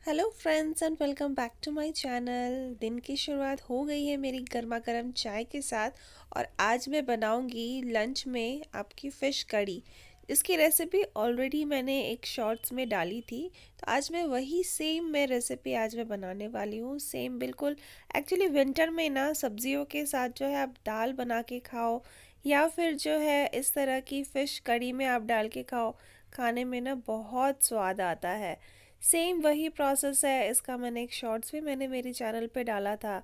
Hello friends and welcome back to my channel. दिन की शुरुआत हो गई है मेरी गर्मा गर्म चाय के साथ। और आज मैं बनाऊंगी लंच में आपकी फ़िश कड़ी। इसकी रेसिपी ऑलरेडी मैंने एक शॉर्ट्स में डाली थी, तो आज मैं वही सेम रेसिपी आज मैं बनाने वाली हूँ, सेम बिल्कुल। एक्चुअली विंटर में ना सब्जियों के साथ जो है आप दाल बना के खाओ, या फिर जो है इस तरह की फ़िश कड़ी में आप डाल के खाओ, खाने में ना बहुत स्वाद आता है। सेम वही प्रोसेस है इसका। मैंने एक शॉर्ट्स भी मैंने मेरे चैनल पे डाला था,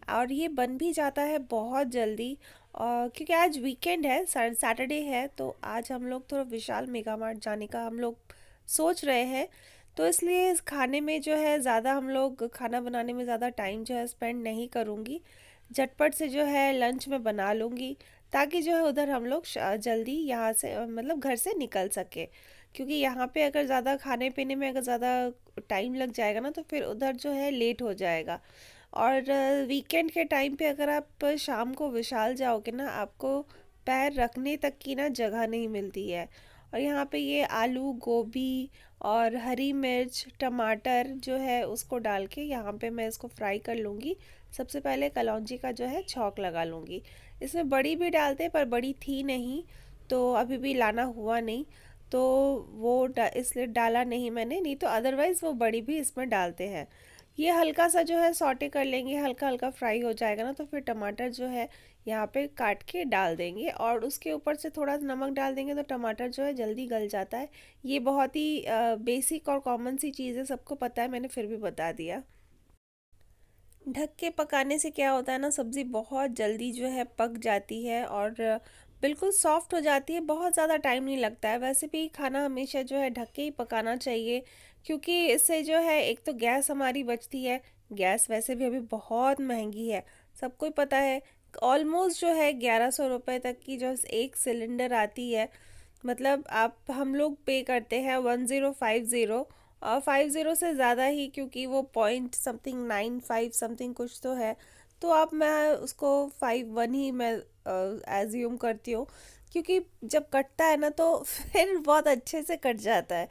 और ये बन भी जाता है बहुत जल्दी। और क्योंकि आज वीकेंड है, सैटरडे है, तो आज हम लोग थोड़ा विशाल मेगा मार्ट जाने का हम लोग सोच रहे हैं। तो इसलिए इस खाने में जो है ज़्यादा हम लोग खाना बनाने में ज़्यादा टाइम जो है स्पेंड नहीं करूँगी। झटपट से जो है लंच में बना लूँगी, ताकि जो है उधर हम लोग जल्दी यहाँ से मतलब घर से निकल सके। क्योंकि यहाँ पे अगर ज़्यादा खाने पीने में अगर ज़्यादा टाइम लग जाएगा ना, तो फिर उधर जो है लेट हो जाएगा। और वीकेंड के टाइम पे अगर आप शाम को विशाल जाओगे ना, आपको पैर रखने तक की ना जगह नहीं मिलती है। और यहाँ पे ये आलू, गोभी और हरी मिर्च, टमाटर जो है उसको डाल के यहाँ पे मैं इसको फ्राई कर लूँगी। सबसे पहले कलौंजी का जो है छौंक लगा लूँगी। इसमें बड़ी भी डालते पर बड़ी थी नहीं, तो अभी भी लाना हुआ नहीं, तो वो इसलिए डाला नहीं मैंने, नहीं तो अदरवाइज़ वो बड़ी भी इसमें डालते हैं। ये हल्का सा जो है सॉटे कर लेंगे, हल्का हल्का फ्राई हो जाएगा ना, तो फिर टमाटर जो है यहाँ पे काट के डाल देंगे, और उसके ऊपर से थोड़ा सा नमक डाल देंगे, तो टमाटर जो है जल्दी गल जाता है। ये बहुत ही बेसिक और कॉमन सी चीज़ है, सबको पता है, मैंने फिर भी बता दिया। ढक के पकाने से क्या होता है ना, सब्ज़ी बहुत जल्दी जो है पक जाती है और बिल्कुल सॉफ्ट हो जाती है, बहुत ज़्यादा टाइम नहीं लगता है। वैसे भी खाना हमेशा जो है ढक के ही पकाना चाहिए, क्योंकि इससे जो है एक तो गैस हमारी बचती है। गैस वैसे भी अभी बहुत महंगी है, सबको ही पता है। ऑलमोस्ट जो है 1100 रुपये तक की जो एक सिलेंडर आती है। मतलब आप हम लोग पे करते हैं 1050, और 50 से ज़्यादा ही, क्योंकि वो पॉइंट समथिंग 95 समथिंग कुछ तो है। तो आप मैं उसको 51 ही मैं एज्यूम करती हूँ, क्योंकि जब कटता है ना तो फिर बहुत अच्छे से कट जाता है।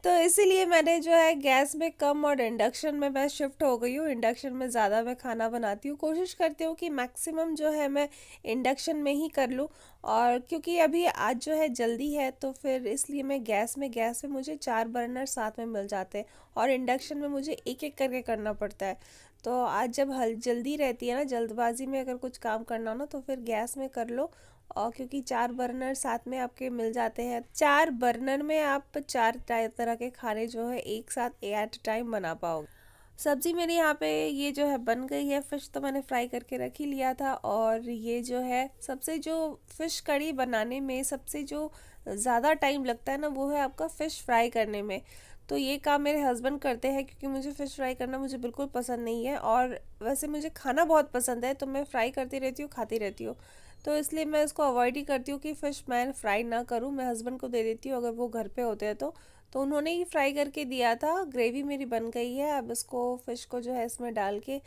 तो इसीलिए मैंने जो है गैस में कम और इंडक्शन में मैं शिफ्ट हो गई हूँ। इंडक्शन में ज़्यादा मैं खाना बनाती हूँ, कोशिश करती हूँ कि मैक्सिमम जो है मैं इंडक्शन में ही कर लूँ। और क्योंकि अभी आज जो है जल्दी है, तो फिर इसलिए मैं गैस में मुझे 4 बर्नर साथ में मिल जाते हैं, और इंडक्शन में मुझे एक एक करके करना पड़ता है। तो आज जब हल जल्दी रहती है ना, जल्दबाजी में अगर कुछ काम करना हो ना, तो फिर गैस में कर लो। और क्योंकि 4 बर्नर साथ में आपके मिल जाते हैं, 4 बर्नर में आप चार तरह के खाने जो है एक साथ एट टाइम बना पाओगे। सब्जी मेरी यहाँ पे ये जो है बन गई है। फ़िश तो मैंने फ्राई करके रख ही लिया था, और ये जो है सबसे जो फ़िश कड़ी बनाने में सबसे जो ज़्यादा टाइम लगता है ना, वो है आपका फ़िश फ्राई करने में। तो ये काम मेरे हस्बैंड करते हैं, क्योंकि मुझे फ़िश फ्राई करना मुझे बिल्कुल पसंद नहीं है, और वैसे मुझे खाना बहुत पसंद है, तो मैं फ्राई करती रहती हूँ, खाती रहती हूँ। तो इसलिए मैं इसको अवॉइड ही करती हूँ कि फ़िश मैं फ्राई ना करूँ, मैं हस्बैंड को दे देती हूँ अगर वो घर पे होते हैं तो उन्होंने ही फ्राई करके दिया था। ग्रेवी मेरी बन गई है, अब इसको फ़िश को जो है इसमें डाल के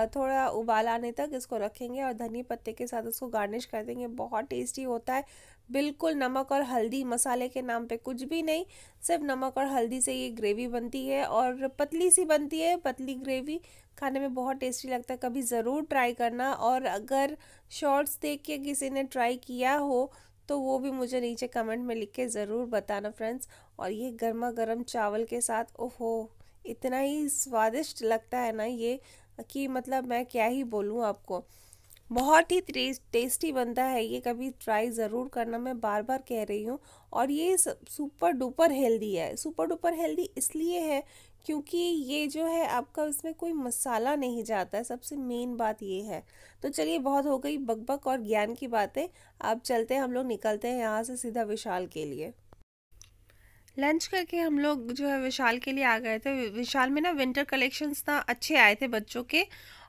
थोड़ा उबाल आने तक इसको रखेंगे, और धनिया पत्ते के साथ इसको गार्निश कर देंगे। बहुत टेस्टी होता है। बिल्कुल नमक और हल्दी, मसाले के नाम पे कुछ भी नहीं, सिर्फ नमक और हल्दी से ये ग्रेवी बनती है, और पतली सी बनती है, पतली ग्रेवी। खाने में बहुत टेस्टी लगता है, कभी ज़रूर ट्राई करना। और अगर शॉर्ट्स देख के किसी ने ट्राई किया हो, तो वो भी मुझे नीचे कमेंट में लिख के ज़रूर बताना फ्रेंड्स। और ये गर्मा गर्म चावल के साथ, ओहो, इतना ही स्वादिष्ट लगता है ना ये, कि मतलब मैं क्या ही बोलूँ आपको। बहुत ही टेस्टी बनता है ये, कभी ट्राई ज़रूर करना, मैं बार बार कह रही हूँ। और ये सुपर डुपर हेल्दी है। सुपर डुपर हेल्दी इसलिए है क्योंकि ये जो है आपका, इसमें कोई मसाला नहीं जाता है, सबसे मेन बात ये है। तो चलिए, बहुत हो गई बकबक और ज्ञान की बातें। अब चलते हैं, हम लोग निकलते हैं यहाँ से सीधा विशाल के लिए। लंच करके हम लोग जो है विशाल के लिए आ गए थे। विशाल में ना विंटर कलेक्शंस ना अच्छे आए थे बच्चों के,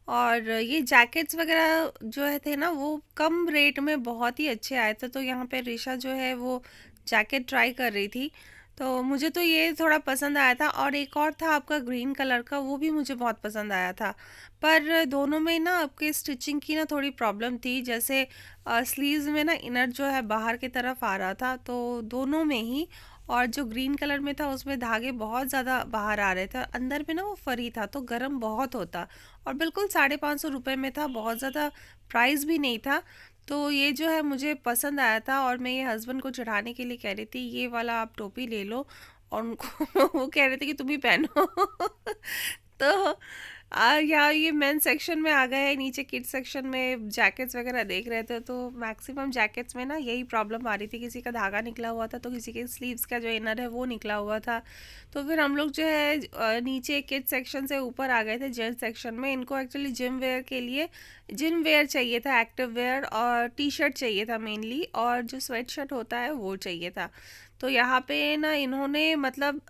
और ये जैकेट्स वगैरह जो है थे ना, वो कम रेट में बहुत ही अच्छे आए थे। तो यहाँ पे ऋषा जो है वो जैकेट ट्राई कर रही थी, तो मुझे तो ये थोड़ा पसंद आया था, और एक और था आपका ग्रीन कलर का, वो भी मुझे बहुत पसंद आया था। पर दोनों में ना आपके स्टिचिंग की ना थोड़ी प्रॉब्लम थी, जैसे स्लीव्स में ना इनर जो है बाहर की तरफ आ रहा था, तो दोनों में ही। और जो ग्रीन कलर में था उसमें धागे बहुत ज़्यादा बाहर आ रहे थे, अंदर में ना वो फरी था तो गर्म बहुत होता, और बिल्कुल 550 रुपये में था, बहुत ज़्यादा प्राइस भी नहीं था। तो ये जो है मुझे पसंद आया था, और मैं ये हस्बैंड को चढ़ाने के लिए कह रही थी ये वाला आप टोपी ले लो, और उनको वो कह रहे थे कि तुम ही पहनो। तो यहाँ ये मेन सेक्शन में आ गए हैं, नीचे किड्स सेक्शन में जैकेट्स वगैरह देख रहे थे, तो मैक्सिमम जैकेट्स में ना यही प्रॉब्लम आ रही थी, किसी का धागा निकला हुआ था तो किसी के स्लीव्स का जो इनर है वो निकला हुआ था। तो फिर हम लोग जो है नीचे किड्स सेक्शन से ऊपर आ गए थे जेंट्स सेक्शन में। इनको एक्चुअली जिम वेयर के लिए जिम वेयर चाहिए था, एक्टिव वेयर, और टी शर्ट चाहिए था मेनली, और जो स्वेट शर्ट होता है वो चाहिए था। तो यहाँ पे ना इन्होंने मतलब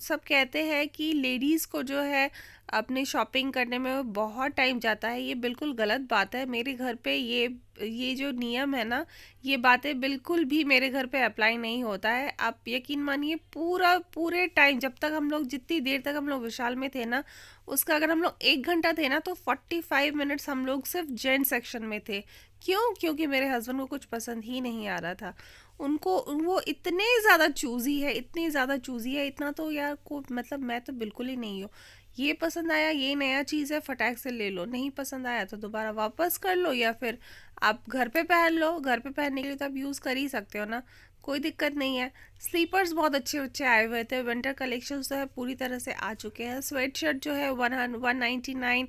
सब कहते हैं कि लेडीज़ को जो है अपनी शॉपिंग करने में बहुत टाइम जाता है, ये बिल्कुल गलत बात है। मेरे घर पे ये जो नियम है ना, ये बातें बिल्कुल भी मेरे घर पे अप्लाई नहीं होता है। आप यकीन मानिए पूरे टाइम जब तक हम लोग, जितनी देर तक हम लोग विशाल में थे ना, उसका अगर हम लोग 1 घंटा थे ना तो 45 मिनट्स हम लोग सिर्फ जेंट सेक्शन में थे। क्यों? क्योंकि मेरे हस्बैंड को कुछ पसंद ही नहीं आ रहा था। उनको वो इतने ज़्यादा चूज़ी है, इतनी ज़्यादा चूज़ी है, इतना तो यार को मतलब मैं तो बिल्कुल ही नहीं हूँ। ये पसंद आया, ये नया चीज़ है, फटाक से ले लो, नहीं पसंद आया तो दोबारा वापस कर लो, या फिर आप घर पे पहन लो। घर पे पहनने के लिए तो आप यूज़ कर ही सकते हो ना, कोई दिक्कत नहीं है। स्लीपर्स बहुत अच्छे अच्छे आए हुए थे, विंटर कलेक्शन जो है पूरी तरह से आ चुके हैं। स्वेट शर्ट जो है 199,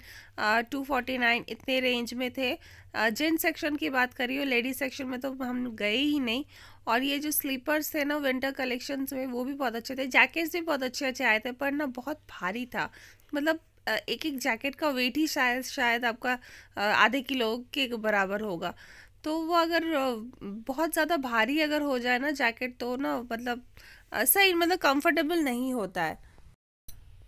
249 इतने रेंज में थे। जेंट्स सेक्शन की बात करी हो, लेडीज सेक्शन में तो हम गए ही नहीं। और ये जो स्लीपर्स थे ना विंटर कलेक्शंस में, वो भी बहुत अच्छे थे। जैकेट्स भी बहुत अच्छे अच्छे आए थे, पर ना बहुत भारी था। मतलब एक एक जैकेट का वेट ही शायद शायद आपका आधे किलो के बराबर होगा। तो वो अगर बहुत ज़्यादा भारी अगर हो जाए ना जैकेट, तो ना मतलब सही मतलब कंफर्टेबल नहीं होता है।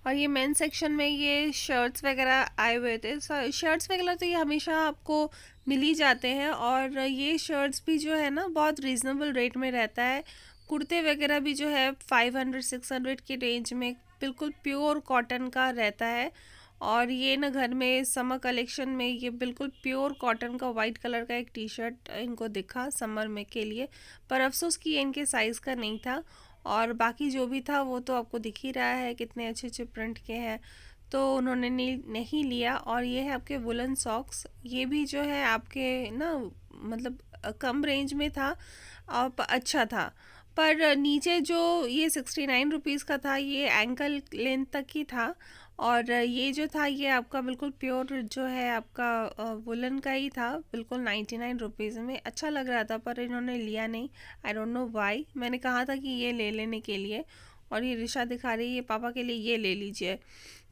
और ये मेन सेक्शन में ये शर्ट्स वगैरह आए हुए थे। शर्ट्स वगैरह तो ये हमेशा आपको मिल ही जाते हैं, और ये शर्ट्स भी जो है ना बहुत रीज़नेबल रेट में रहता है। कुर्ते वगैरह भी जो है 500-600 की रेंज में बिल्कुल प्योर कॉटन का रहता है। और ये ना घर में समर कलेक्शन में ये बिल्कुल प्योर कॉटन का वाइट कलर का एक टी शर्ट इनको दिखा समर में के लिए, पर अफसोस कि ये इनके साइज़ का नहीं था। और बाकी जो भी था वो तो आपको दिख ही रहा है कितने अच्छे अच्छे प्रिंट के हैं, तो उन्होंने नहीं लिया। और ये है आपके वुलन सॉक्स, ये भी जो है आपके ना मतलब कम रेंज में था और अच्छा था। पर नीचे जो ये 69 रुपीज़ का था, ये एंकल लेंथ तक ही था। और ये जो था ये आपका बिल्कुल प्योर जो है आपका वुलन का ही था, बिल्कुल 99 रुपीज़ में। अच्छा लग रहा था पर इन्होंने लिया नहीं, आई डोंट नो वाई। मैंने कहा था कि ये ले लेने के लिए, और ये रिशा दिखा रही है पापा के लिए ये ले लीजिए।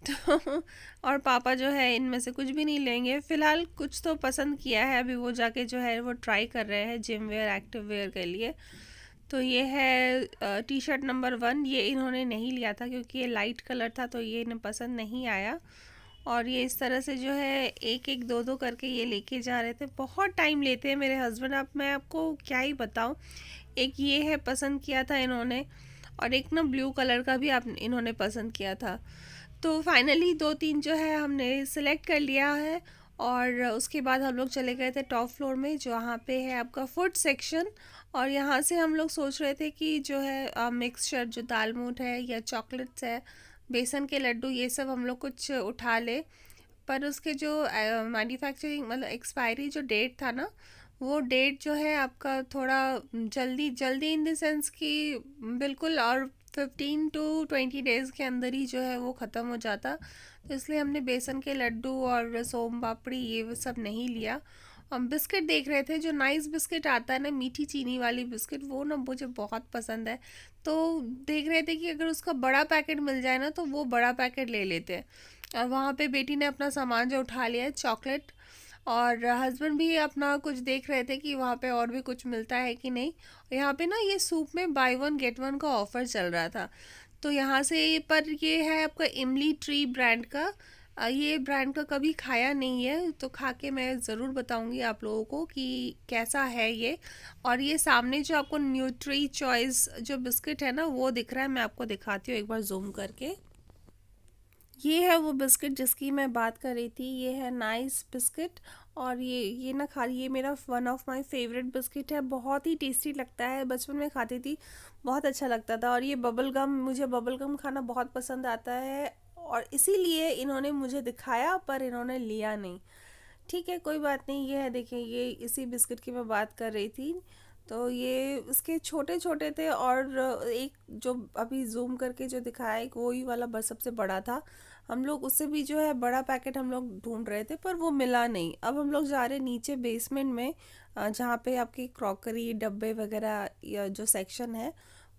तो और पापा जो है इनमें से कुछ भी नहीं लेंगे फ़िलहाल। कुछ तो पसंद किया है, अभी वो जाके जो है वो ट्राई कर रहे हैं जिम वेयर एक्टिव वेयर के लिए। तो ये है टी शर्ट नंबर 1, ये इन्होंने नहीं लिया था क्योंकि ये लाइट कलर था तो ये इन्हें पसंद नहीं आया। और ये इस तरह से जो है एक एक दो दो करके ये लेके जा रहे थे। बहुत टाइम लेते हैं मेरे हस्बैंड, अब मैं आपको क्या ही बताऊं। एक ये है पसंद किया था इन्होंने, और एक ना ब्लू कलर का भी आप इन्होंने पसंद किया था। तो फाइनली 2-3 जो है हमने सिलेक्ट कर लिया है। और उसके बाद हम लोग चले गए थे टॉप फ्लोर में, जहाँ पे है आपका फूड सेक्शन। और यहाँ से हम लोग सोच रहे थे कि जो है मिक्सचर जो दाल मूट है या चॉकलेट्स है, बेसन के लड्डू, ये सब हम लोग कुछ उठा ले। पर उसके जो मैन्युफैक्चरिंग मतलब एक्सपायरी जो डेट था ना, वो डेट जो है आपका थोड़ा जल्दी जल्दी इन द सेंस कि बिल्कुल, और 15 to 20 डेज़ के अंदर ही जो है वो ख़त्म हो जाता। तो इसलिए हमने बेसन के लड्डू और सोम पापड़ी ये वो सब नहीं लिया। हम बिस्किट देख रहे थे, जो नाइस बिस्किट आता है ना, मीठी चीनी वाली बिस्किट, वो ना मुझे बहुत पसंद है। तो देख रहे थे कि अगर उसका बड़ा पैकेट मिल जाए ना तो वो बड़ा पैकेट ले लेते हैं। और वहाँ पे बेटी ने अपना सामान जो उठा लिया है चॉकलेट, और हस्बैंड भी अपना कुछ देख रहे थे कि वहाँ पे और भी कुछ मिलता है कि नहीं। यहाँ पे ना ये सूप में बाय वन गेट वन का ऑफ़र चल रहा था, तो यहाँ से। पर ये है आपका इमली ट्री ब्रांड का। ये ब्रांड का कभी खाया नहीं है, तो खा के मैं ज़रूर बताऊंगी आप लोगों को कि कैसा है ये। और ये सामने जो आपको न्यूट्री चॉइस जो बिस्किट है ना वो दिख रहा है, मैं आपको दिखाती हूँ एक बार जूम करके। ये है वो बिस्किट जिसकी मैं बात कर रही थी, ये है नाइस बिस्किट। और ये ना खा ये मेरा one of my favourite biscuit है, बहुत ही टेस्टी लगता है, बचपन में खाती थी, बहुत अच्छा लगता था। और ये बबल गम, मुझे बबल गम खाना बहुत पसंद आता है, और इसीलिए इन्होंने मुझे दिखाया पर इन्होंने लिया नहीं। ठीक है, कोई बात नहीं। ये है, देखिए, ये इसी बिस्किट की मैं बात कर रही थी। तो ये इसके छोटे छोटे थे, और एक जो अभी जूम करके जो दिखाया है वही वाला बस सबसे बड़ा था। हम लोग उससे भी जो है बड़ा पैकेट हम लोग ढूंढ रहे थे पर वो मिला नहीं। अब हम लोग जा रहे हैं नीचे बेसमेंट में, जहाँ पे आपकी क्रॉकरी डब्बे वगैरह या जो सेक्शन है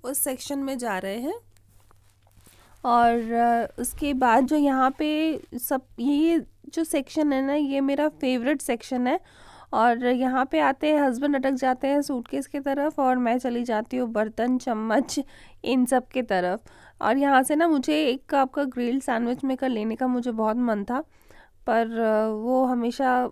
उस सेक्शन में जा रहे हैं। और उसके बाद जो यहाँ पे सब ये जो सेक्शन है ना, ये मेरा फेवरेट सेक्शन है। और यहाँ पे आते हैं, हस्बैंड अटक जाते हैं सूटकेस की तरफ और मैं चली जाती हूँ बर्तन चम्मच इन सब की तरफ। और यहाँ से ना मुझे एक आपका ग्रिल्ड सैंडविच मेकर लेने का मुझे बहुत मन था, पर वो हमेशा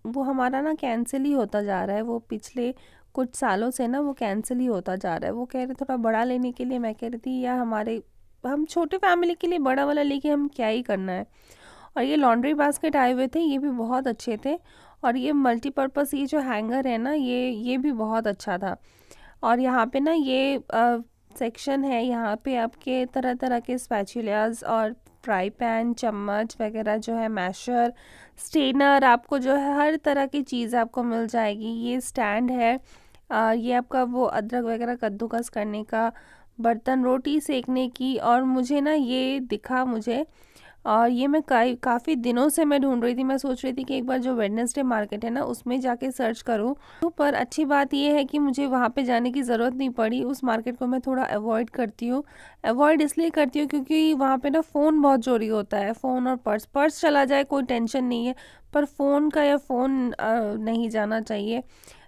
वो हमारा ना कैंसिल ही होता जा रहा है। वो पिछले कुछ सालों से ना वो कैंसिल ही होता जा रहा है। वो कह रहे थोड़ा बड़ा लेने के लिए, मैं कह रही थी यार हमारे हम छोटे फैमिली के लिए बड़ा वाला लेके हम क्या ही करना है। और ये लॉन्ड्री बास्केट आए हुए थे, ये भी बहुत अच्छे थे। और ये मल्टीपर्पज़ ये जो हैंगर है ना, ये भी बहुत अच्छा था। और यहाँ पे ना ये सेक्शन है, यहाँ पे आपके तरह तरह के स्पैचुलास और फ्राई पैन चम्मच वगैरह जो है, मैशर स्टेनर, आपको जो है हर तरह की चीज़ आपको मिल जाएगी। ये स्टैंड है, ये आपका वो अदरक वगैरह कद्दूकस करने का, बर्तन रोटी सेकने की। और मुझे ना ये दिखा मुझे, और ये मैं काफ़ी दिनों से मैं ढूंढ रही थी। मैं सोच रही थी कि एक बार जो वेडनेसडे मार्केट है ना उसमें जाके सर्च करूं, तो पर अच्छी बात ये है कि मुझे वहाँ पे जाने की ज़रूरत नहीं पड़ी। उस मार्केट को मैं थोड़ा अवॉइड करती हूँ। अवॉइड इसलिए करती हूँ क्योंकि वहाँ पे ना फ़ोन बहुत चोरी होता है, फ़ोन और पर्स। पर्स चला जाए कोई टेंशन नहीं है, पर फ़ोन का या फ़ोन नहीं जाना चाहिए।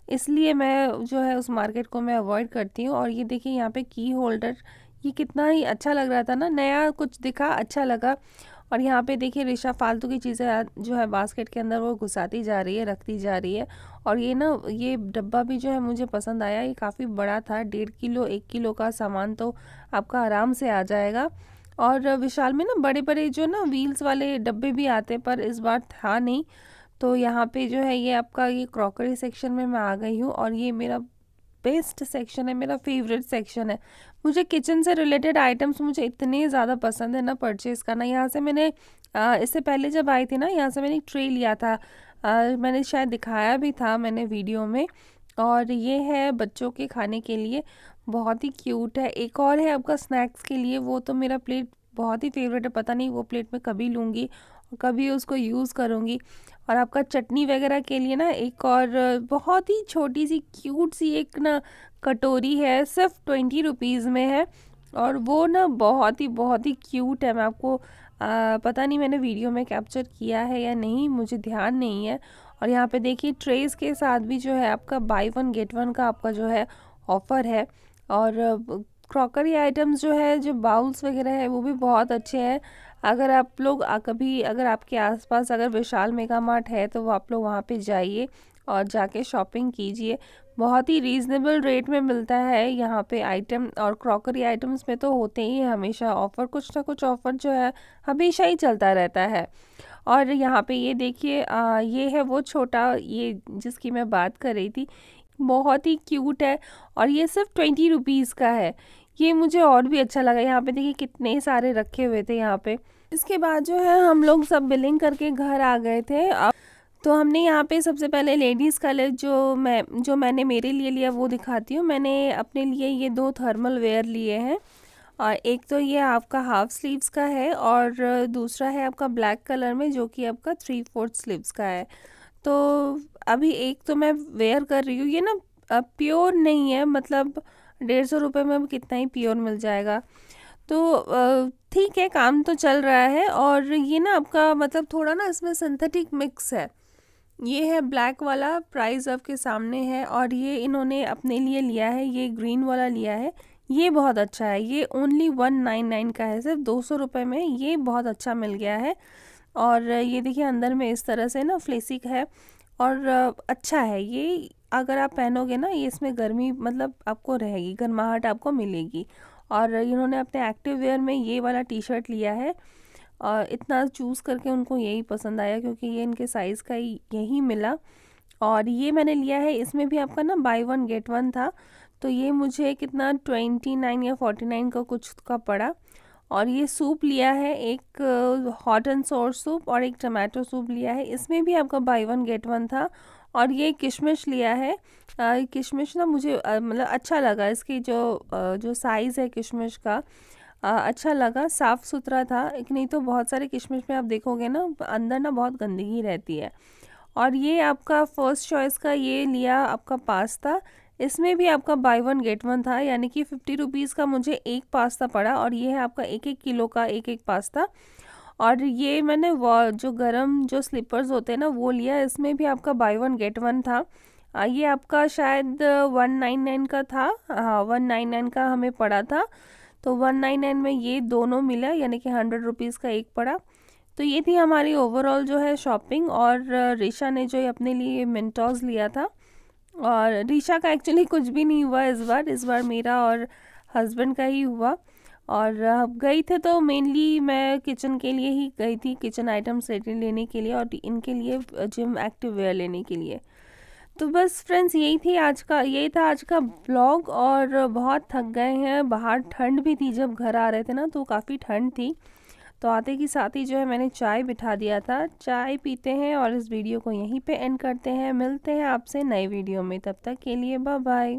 इसलिए मैं जो है उस मार्केट को मैं अवॉइड करती हूँ। और ये देखिए यहाँ पे की होल्डर, ये कितना ही अच्छा लग रहा था ना, नया कुछ दिखा, अच्छा लगा। और यहाँ पे देखिए ऋषा फालतू की चीज़ें जो है बास्केट के अंदर वो घुसाती जा रही है, रखती जा रही है। और ये ना ये डब्बा भी जो है मुझे पसंद आया, ये काफ़ी बड़ा था, 1.5 किलो 1 किलो का सामान तो आपका आराम से आ जाएगा। और विशाल में ना बड़े बड़े जो ना व्हील्स वाले डब्बे भी आते, पर इस बार था नहीं। तो यहाँ पे जो है ये आपका ये क्रॉकरी सेक्शन में मैं आ गई हूँ, और ये मेरा बेस्ट सेक्शन है, मेरा फेवरेट सेक्शन है। मुझे किचन से रिलेटेड आइटम्स मुझे इतने ज़्यादा पसंद है ना परचेज़ करना। यहाँ से मैंने इससे पहले जब आई थी ना, यहाँ से मैंने एक ट्रे लिया था, मैंने शायद दिखाया भी था मैंने वीडियो में। और ये है बच्चों के खाने के लिए, बहुत ही क्यूट है। एक और है आपका स्नैक्स के लिए, वो तो मेरा प्लेट बहुत ही फेवरेट है, पता नहीं वो प्लेट मैं कभी लूँगी और कभी उसको यूज़ करूँगी। और आपका चटनी वगैरह के लिए ना एक और बहुत ही छोटी सी क्यूट सी एक ना कटोरी है, सिर्फ 20 रुपीज़ में है। और वो ना बहुत ही क्यूट है। मैं आपको पता नहीं मैंने वीडियो में कैप्चर किया है या नहीं, मुझे ध्यान नहीं है। और यहाँ पे देखिए ट्रेस के साथ भी जो है आपका बाय वन गेट वन का आपका जो है ऑफ़र है। और क्रॉकरी आइटम्स जो है, जो बाउल्स वगैरह है, वो भी बहुत अच्छे हैं। अगर आप लोग कभी अगर आपके आसपास अगर विशाल मेगा मार्ट है तो वो आप लोग वहाँ पे जाइए और जाके शॉपिंग कीजिए। बहुत ही रीज़नेबल रेट में मिलता है यहाँ पे आइटम। और क्रॉकरी आइटम्स में तो होते ही हैं हमेशा ऑफ़र, कुछ ना कुछ ऑफ़र जो है हमेशा ही चलता रहता है। और यहाँ पे ये देखिए ये है वो छोटा, ये जिसकी मैं बात कर रही थी, बहुत ही क्यूट है। और ये सिर्फ 20 रुपीज़ का है। ये मुझे और भी अच्छा लगा। यहाँ पे देखिए कितने सारे रखे हुए थे यहाँ पे। इसके बाद जो है हम लोग सब बिलिंग करके घर आ गए थे। अब तो हमने यहाँ पे सबसे पहले लेडीज़ का जो मैंने मेरे लिए लिया वो दिखाती हूँ। मैंने अपने लिए ये 2 थर्मल वेयर लिए हैं, और एक तो ये आपका हाफ स्लीव्स का है और दूसरा है आपका ब्लैक कलर में जो कि आपका 3/4 स्लीव्स का है। तो अभी एक तो मैं वेयर कर रही हूँ, ये ना प्योर नहीं है, मतलब 150 रुपये में कितना ही प्योर मिल जाएगा। तो ठीक है, काम तो चल रहा है। और ये ना आपका मतलब थोड़ा ना इसमें सिंथेटिक मिक्स है। ये है ब्लैक वाला, प्राइस आपके सामने है। और ये इन्होंने अपने लिए लिया है, ये ग्रीन वाला लिया है, ये बहुत अच्छा है। ये ओनली 199 का है, सिर्फ 200 रुपये में ये बहुत अच्छा मिल गया है। और ये देखिए अंदर में इस तरह से ना फ्लेसिक है, और अच्छा है ये। अगर आप पहनोगे ना, ये इसमें गर्मी मतलब आपको रहेगी, गर्माहट आपको मिलेगी। और इन्होंने अपने एक्टिव वेयर में ये वाला टी शर्ट लिया है, और इतना चूज़ करके उनको यही पसंद आया क्योंकि ये इनके साइज़ का यही मिला। और ये मैंने लिया है, इसमें भी आपका ना बाय वन गेट वन था, तो ये मुझे कितना 29 या 49 का कुछ का पड़ा। और ये सूप लिया है, एक हॉट एंड सोर सूप और एक टमाटो सूप लिया है, इसमें भी आपका बाय वन गेट वन था। और ये किशमिश लिया है। किशमिश ना मुझे मतलब अच्छा लगा, इसकी जो साइज़ है किशमिश का अच्छा लगा, साफ़ सुथरा था। एक नहीं तो बहुत सारे किशमिश में आप देखोगे ना अंदर ना बहुत गंदगी रहती है। और ये आपका फर्स्ट चॉइस का ये लिया आपका पास्ता, इसमें भी आपका बाय वन गेट वन था, यानी कि 50 रुपीज़ का मुझे एक पास्ता पड़ा। और ये है आपका 1-1 किलो का एक पास्ता। और ये मैंने वो जो गरम जो स्लीपर्स होते हैं ना वो लिया, इसमें भी आपका बाय वन गेट वन था। ये आपका शायद 199 का था, हाँ 199 का हमें पड़ा था। तो 199 में ये दोनों मिला, यानी कि 100 रुपीज़ का एक पड़ा। तो ये थी हमारी ओवरऑल जो है शॉपिंग। और रीशा ने जो अपने लिए मिंटोस लिया था, और रीशा का एक्चुअली कुछ भी नहीं हुआ इस बार मेरा और हस्बैंड का ही हुआ। और गई थे तो मेनली मैं किचन के लिए ही गई थी, किचन आइटम्स लेने के लिए और इनके लिए जिम एक्टिव वेयर लेने के लिए। तो बस फ्रेंड्स यही था आज का ब्लॉग। और बहुत थक गए हैं, बाहर ठंड भी थी, जब घर आ रहे थे ना तो काफ़ी ठंड थी। तो आते की साथ ही जो है मैंने चाय बिठा दिया था, चाय पीते हैं और इस वीडियो को यहीं पे एंड करते हैं। मिलते हैं आपसे नए वीडियो में, तब तक के लिए बाय बाय।